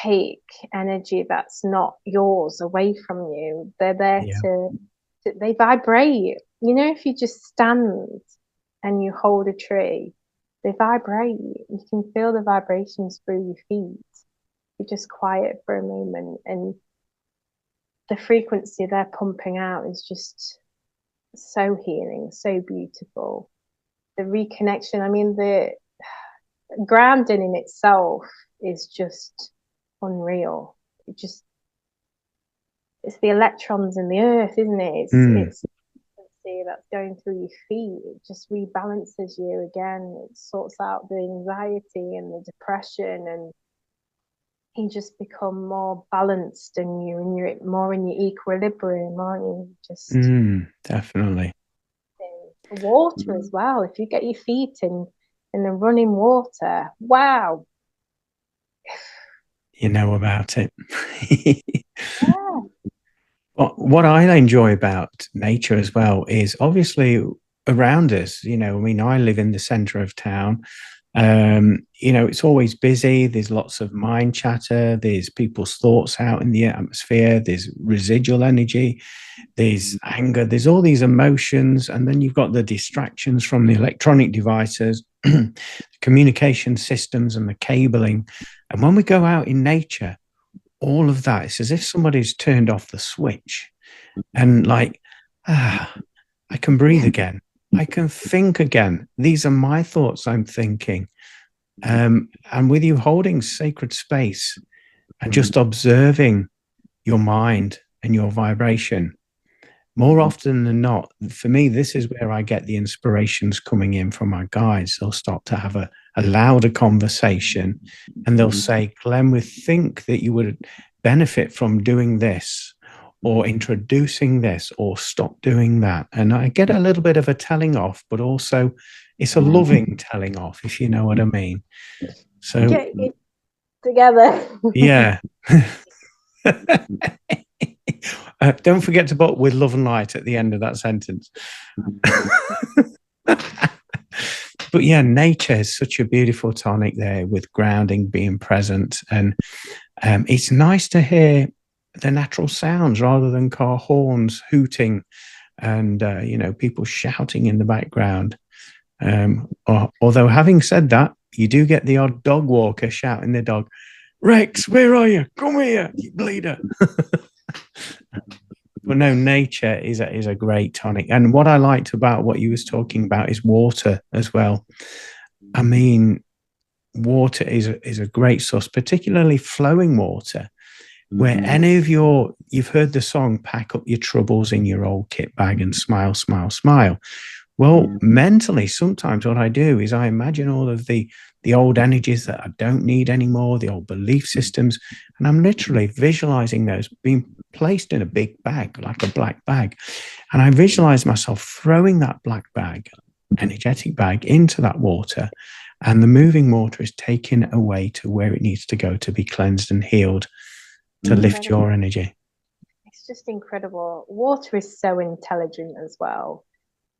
take energy that's not yours away from you. They're there to they vibrate. If you just stand and you hold a tree, they vibrate. You can feel the vibrations through your feet. You just quiet for a moment, and the frequency they're pumping out is just so healing, so beautiful. The reconnection, I mean, the grounding in itself is just unreal. It's the electrons in the earth, isn't it? It's that's going through your feet. It just rebalances you again. It sorts out the anxiety and the depression, and you just become more balanced, and you're more in your equilibrium, aren't you? Just definitely. Water as well. If you get your feet in the running water, wow. You know about it. What I enjoy about nature as well is obviously around us. I mean, I live in the center of town. It's always busy. There's lots of mind chatter. There's people's thoughts out in the atmosphere. There's residual energy. There's anger. There's all these emotions. And then you've got the distractions from the electronic devices, communication systems, and the cabling. And when we go out in nature, all of that, it's as if somebody's turned off the switch, and I can breathe again. I can think again. These are my thoughts I'm thinking. And with you holding sacred space and just observing your mind and your vibration, more often than not, for me, this is where I get the inspirations coming in from my guides. They'll start to have a louder conversation and they'll say, Glenn, we think that you would benefit from doing this or introducing this or stop doing that. And I get a little bit of a telling off, but also it's a loving telling off, if you know what I mean. So, get it together. yeah. Don't forget to put with love and light at the end of that sentence. But yeah, nature is such a beautiful tonic there with grounding, being present. And it's nice to hear the natural sounds rather than car horns hooting and, people shouting in the background. Although having said that, you do get the odd dog walker shouting the dog, Rex, where are you? Come here, you bleeder. But no, nature is a great tonic. And what I liked about what you was talking about is water as well. I mean, water is a great source, particularly flowing water, where any of you've heard the song, pack up your troubles in your old kit bag and smile, smile, smile. Well, mentally, sometimes what I do is I imagine all of the old energies that I don't need anymore, the old belief systems, and I'm literally visualizing those being placed in a big bag, like a black bag. And I visualize myself throwing that black bag, energetic bag, into that water, and the moving water is taken away to where it needs to go to be cleansed and healed, to lift your energy. It's just incredible. Water is so intelligent as well.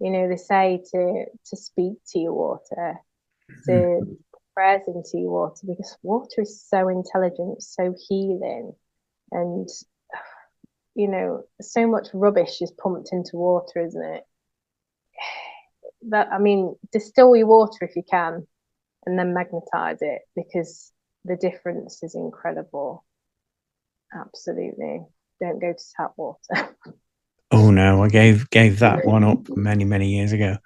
They say to speak to your water, to prayers into your water, because water is so intelligent, so healing. And, so much rubbish is pumped into water, isn't it? Distill your water if you can, and then magnetize it, because the difference is incredible. Absolutely. Don't go to tap water. Oh no, I gave that one up many, many years ago.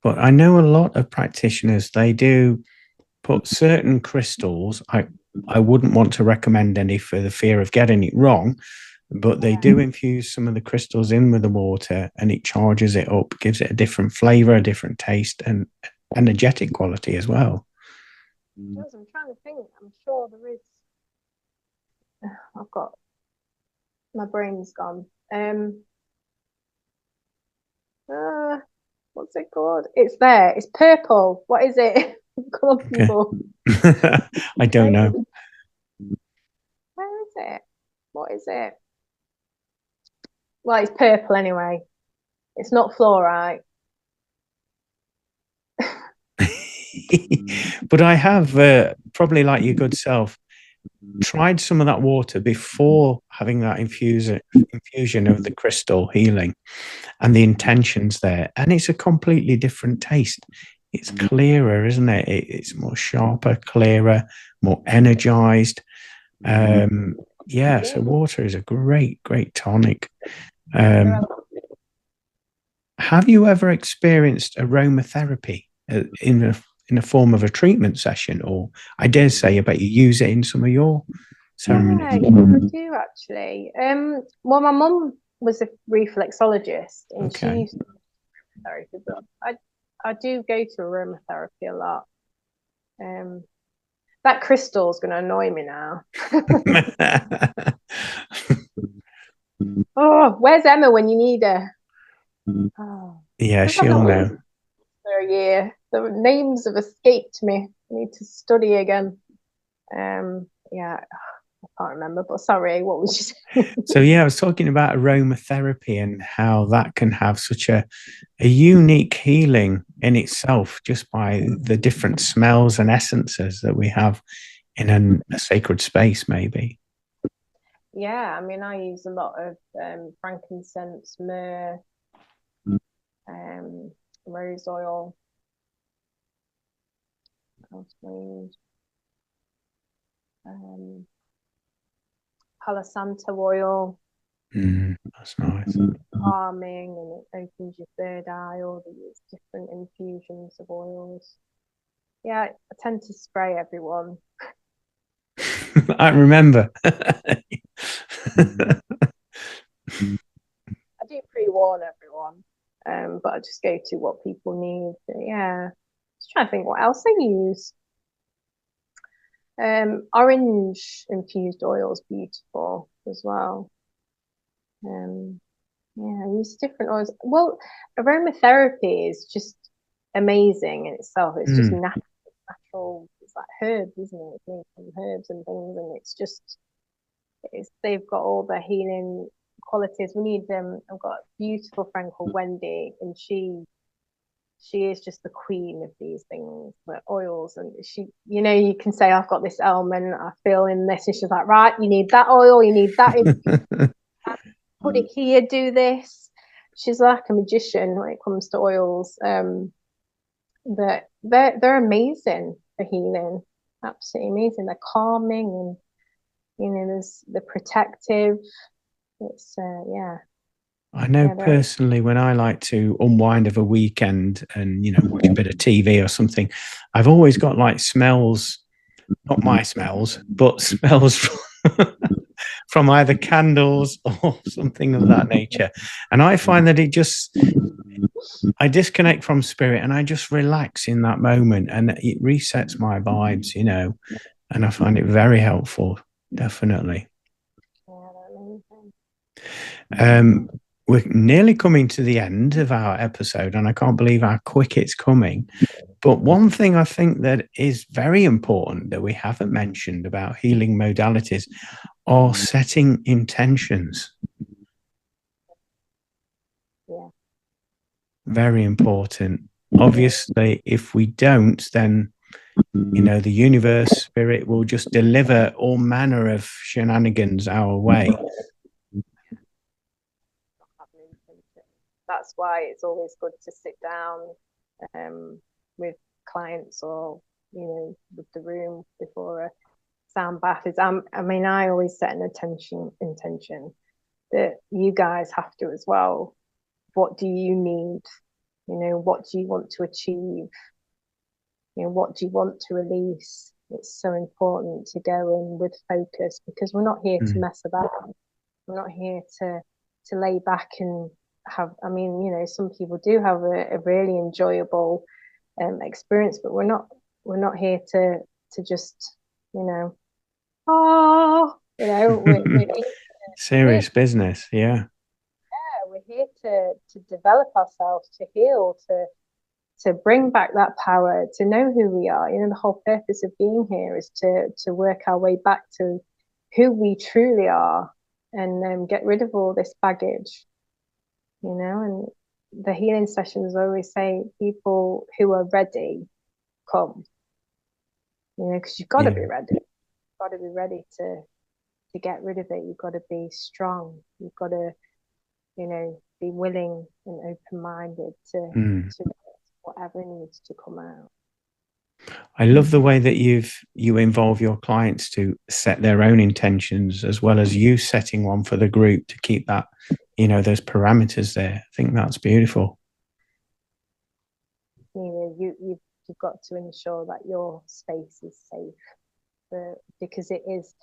But I know a lot of practitioners, they do put certain crystals. I wouldn't want to recommend any for the fear of getting it wrong, but they do infuse some of the crystals in with the water and it charges it up, gives it a different flavor, a different taste, and energetic quality as well. I'm trying to think. I'm sure there is. I've got, my brain's gone. What's it called? It's there. It's purple. What is it? Come on, people. I don't know. Where is it? What is it? Well, it's purple anyway. It's not fluorite. But I have, probably like your good self, tried some of that water before having that infusion of the crystal healing and the intentions there. And it's a completely different taste. It's clearer, isn't it? It's more sharper, clearer, more energized. So water is a great, great tonic. Have you ever experienced aromatherapy in a form of a treatment session, or I dare say, I bet you use it in some of your ceremonies? Yeah, I do actually. Well, my mum was a reflexologist, and she used to do aromatherapy, but I do go to aromatherapy a lot. That crystal's going to annoy me now. Oh, where's Emma when you need her? Oh, yeah, she'll know. For a year, the names have escaped me. I need to study again. Yeah, I can't remember, but sorry, what was you saying? So yeah, I was talking about aromatherapy and how that can have such a unique healing in itself just by the different smells and essences that we have in a sacred space, maybe. Yeah, I use a lot of frankincense, myrrh, rose oil. Palo Santo oil. That's nice. Calming, and it opens your third eye. All these different infusions of oils. Yeah, I tend to spray everyone. I remember. I do pre-warn everyone, but I just go to what people need. But yeah, just trying to think what else I use. Orange infused oil is beautiful as well. Yeah, I use different oils. Well, aromatherapy is just amazing in itself. It's just natural. It's like herbs, isn't it? It's made from herbs and things, and they've got all the healing qualities. I've got a beautiful friend called Wendy, and she is just the queen of these things, the oils. And you can say, I've got this ailment, I feel in this, and she's like, right, you need that oil, you need that, put it here, do this. She's like a magician when it comes to oils. But they're amazing for healing, absolutely amazing. They're calming, and there's the protective. It's yeah. I know personally, when I like to unwind of a weekend and, watch a bit of TV or something, I've always got like smells, not my smells, but smells from either candles or something of that nature. And I find that I disconnect from spirit and I just relax in that moment, and it resets my vibes, and I find it very helpful, definitely. We're nearly coming to the end of our episode, and I can't believe how quick it's coming. But one thing I think that is very important that we haven't mentioned about healing modalities are setting intentions. Yeah. Very important. Obviously, if we don't, then the universe, spirit will just deliver all manner of shenanigans our way. That's why it's always good to sit down with clients or with the room before a sound bath. I always set an intention that you guys have to as well. What do you need? What do you want to achieve? What do you want to release? It's so important to go in with focus, because we're not here to mess about. We're not here to lay back and have, some people do have a really enjoyable experience, but we're not here to just, we're serious business. Yeah, we're here to develop ourselves, to heal, to bring back that power, to know who we are. The whole purpose of being here is to work our way back to who we truly are, and get rid of all this baggage. And the healing sessions always say, people who are ready, come. Because you've got to be ready. You've got to be ready to get rid of it. You've got to be strong. You've got to, be willing and open-minded to whatever needs to come out. I love the way that you involve your clients to set their own intentions, as well as you setting one for the group to keep that, those parameters there. I think that's beautiful. You've got to ensure that your space is safe, because it is,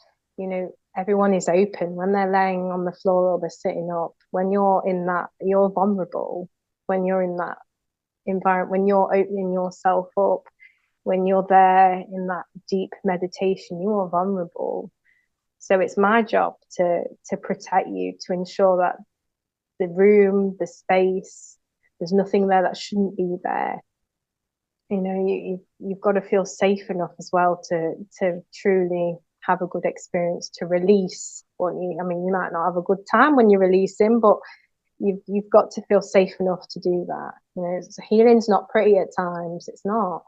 everyone is open when they're laying on the floor or they're sitting up. When you're in that, you're vulnerable. When you're in that environment, when you're opening yourself up, when you're there in that deep meditation, you are vulnerable. So it's my job to protect you, to ensure that the room, the space, there's nothing there that shouldn't be there. You've got to feel safe enough as well to truly have a good experience, to release what you might not have a good time when you're releasing, but you've got to feel safe enough to do that. Healing's not pretty at times. It's not.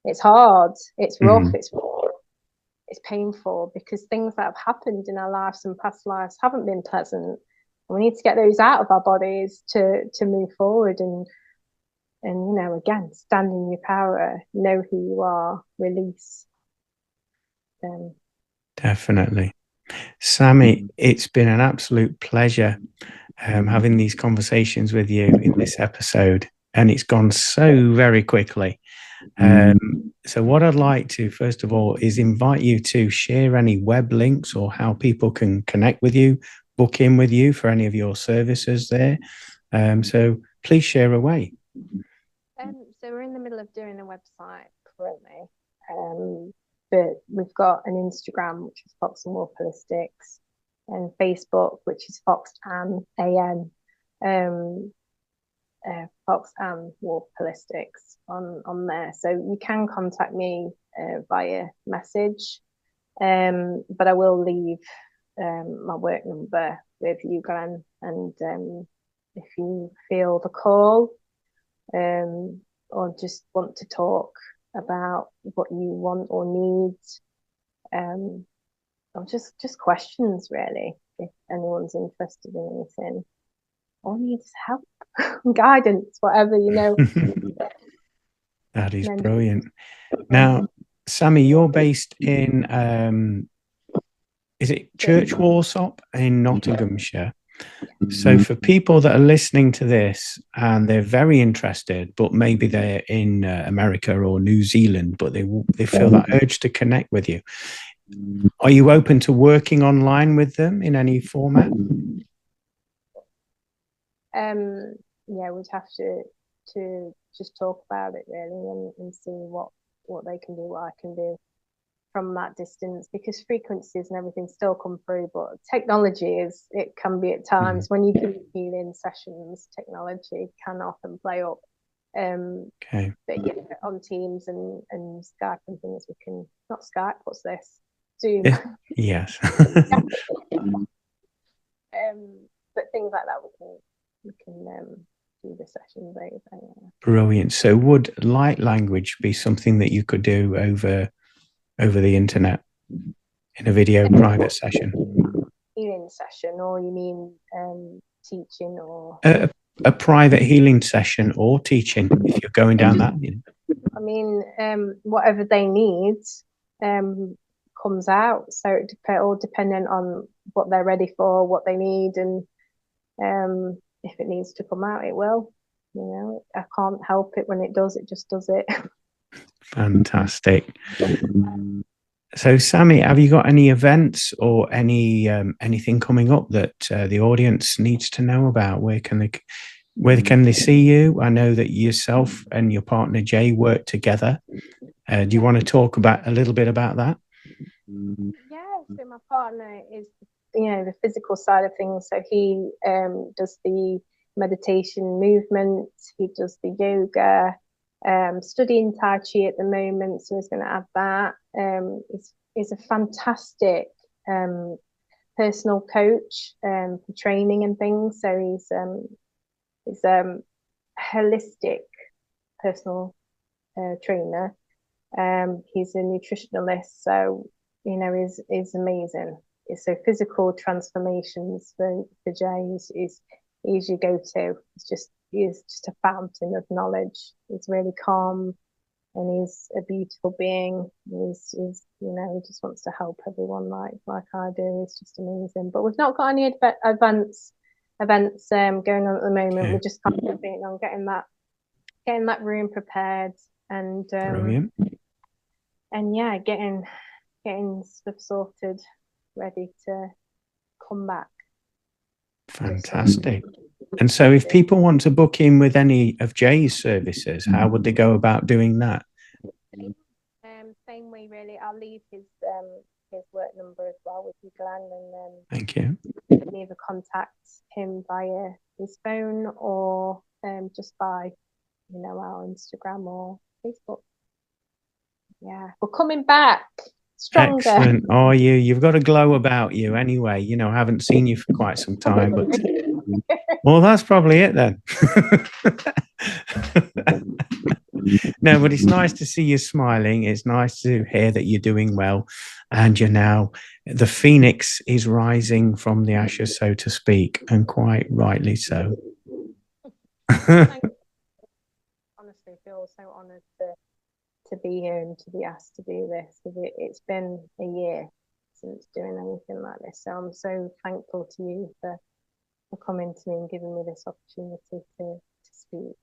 It's hard. It's rough. It's painful, because things that have happened in our lives and past lives haven't been pleasant. And we need to get those out of our bodies to move forward and again, stand in your power, know who you are, release. Definitely. Sammy, it's been an absolute pleasure having these conversations with you in this episode, and it's gone so very quickly. So what I'd like to, first of all, is invite you to share any web links or how people can connect with you, book in with you for any of your services there. So please share away. So we're in the middle of doing a website currently, but we've got an Instagram, which is Foxandwolfeholistics, and Facebook, which is Foxandwolfeholistics on there. So you can contact me via message, but I will leave my work number with you, Glenn, and if you feel the call, or just want to talk about what you want or need, or just questions, really, if anyone's interested in anything or needs help, guidance, whatever, That is brilliant. Now, Sammy, you're based in is it Church Warsop in Nottinghamshire? So for people that are listening to this and they're very interested, but maybe they're in America or New Zealand, but they feel that urge to connect with you, are you open to working online with them in any format? Yeah, we'd have to just talk about it, really, and see what they can do, what I can do from that distance, because frequencies and everything still come through, but technology it can be at times when you do healing sessions, technology can often play up. Okay. But yeah, on Teams and Skype and things, we can, not Skype, what's this? Zoom. Yes. But things like that we can do the sessions over. Yeah. Brilliant. So would light language be something that you could do over the internet in a video private session? Healing session, or you mean teaching, or a private healing session or teaching, if you're going down that? I mean, whatever they need comes out. So it all dependent on what they're ready for, what they need, and if it needs to come out, it will. I can't help it when it does. It just does it. Fantastic. So, Sammy, have you got any events or anything coming up that the audience needs to know about? Where can they see you? I know that yourself and your partner Jay work together. Do you want to talk a little bit about that? Yeah. So my partner is, the physical side of things. So he does the meditation movement. He does the yoga. Studying Tai Chi at the moment, so he's going to add that. He's a fantastic personal coach for training and things. So he's holistic personal trainer. He's a nutritionalist, so is amazing. So physical transformations for Jay is your go-to. He's just a fountain of knowledge. He's really calm, and he's a beautiful being. He's he just wants to help everyone like I do. It's just amazing. But we've not got any events going on at the moment. Okay. We're just concentrating on getting that room prepared and Brilliant. And yeah, getting stuff sorted, ready to come back. Fantastic. And so if people want to book in with any of Jay's services, how would they go about doing that? Same way, really. I'll leave his work number as well with you, Glenn, and thank you. You can either contact him via his phone or just by our Instagram or Facebook. Yeah, we're coming back stronger. Excellent. Oh, you've got a glow about you anyway. I haven't seen you for quite some time, but well, that's probably it then. No, but it's nice to see you smiling. It's nice to hear that you're doing well, and the phoenix is rising from the ashes, so to speak, and quite rightly so. Honestly, feel so honoured to be here and to be asked to do this. It's been a year since doing anything like this, so I'm so thankful to you for coming to me and giving me this opportunity to speak.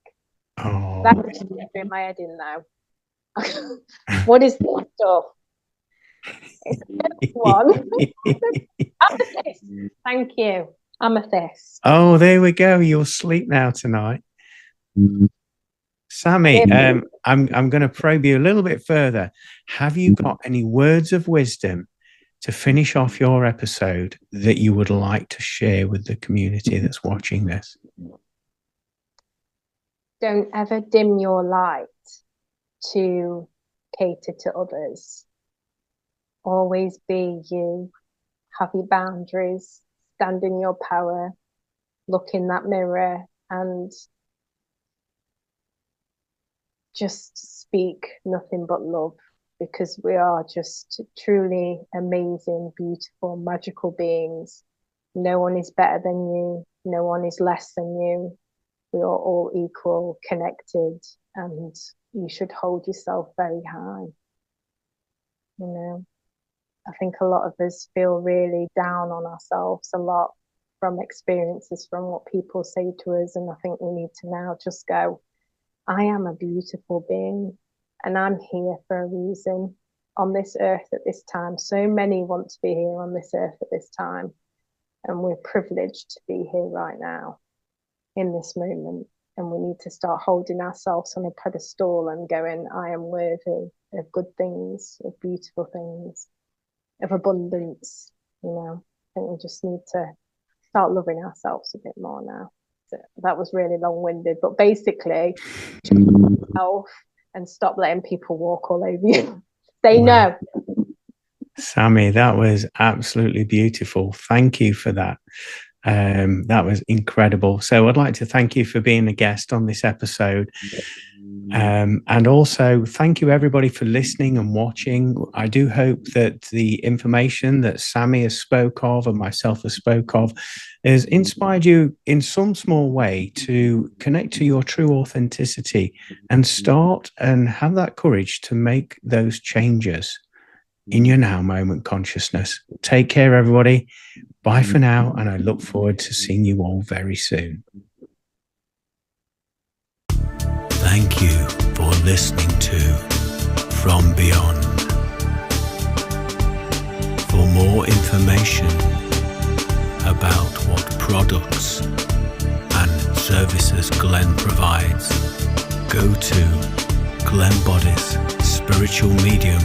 Oh, That's doing my head in now. What is this stuff? It's the one. Amethyst. Thank you. Amethyst. Oh, there we go. You'll sleep now tonight. Sammy, I'm going to probe you a little bit further. Have you got any words of wisdom to finish off your episode that you would like to share with the community that's watching this? Don't ever dim your light to cater to others. Always be you. Have your boundaries. Stand in your power. Look in that mirror and just speak nothing but love, because we are just truly amazing, beautiful, magical beings. No one is better than you. No one is less than you. We are all equal, connected, and you should hold yourself very high. You know, I think a lot of us feel really down on ourselves a lot from experiences, from what people say to us. And I think we need to now just go, I am a beautiful being and I'm here for a reason on this earth at this time. So many want to be here on this earth at this time. And we're privileged to be here right now in this moment. And we need to start holding ourselves on a pedestal and going, I am worthy of good things, of beautiful things, of abundance. You know, I think we just need to start loving ourselves a bit more now. So that was really long-winded, but basically, just yourself and stop letting people walk all over you. Say no. Sammy, that was absolutely beautiful. Thank you for that. That was incredible. So I'd like to thank you for being a guest on this episode. And also thank you everybody for listening and watching. I do hope that the information that Sammy has spoke of and myself has spoke of has inspired you in some small way to connect to your true authenticity and start and have that courage to make those changes in your now moment consciousness. Take care, everybody. Bye for now, and I look forward to seeing you all very soon. Thank you for listening to From Beyond. For more information about what products and services Glenn provides, go to Glenn Boddice Spiritual Medium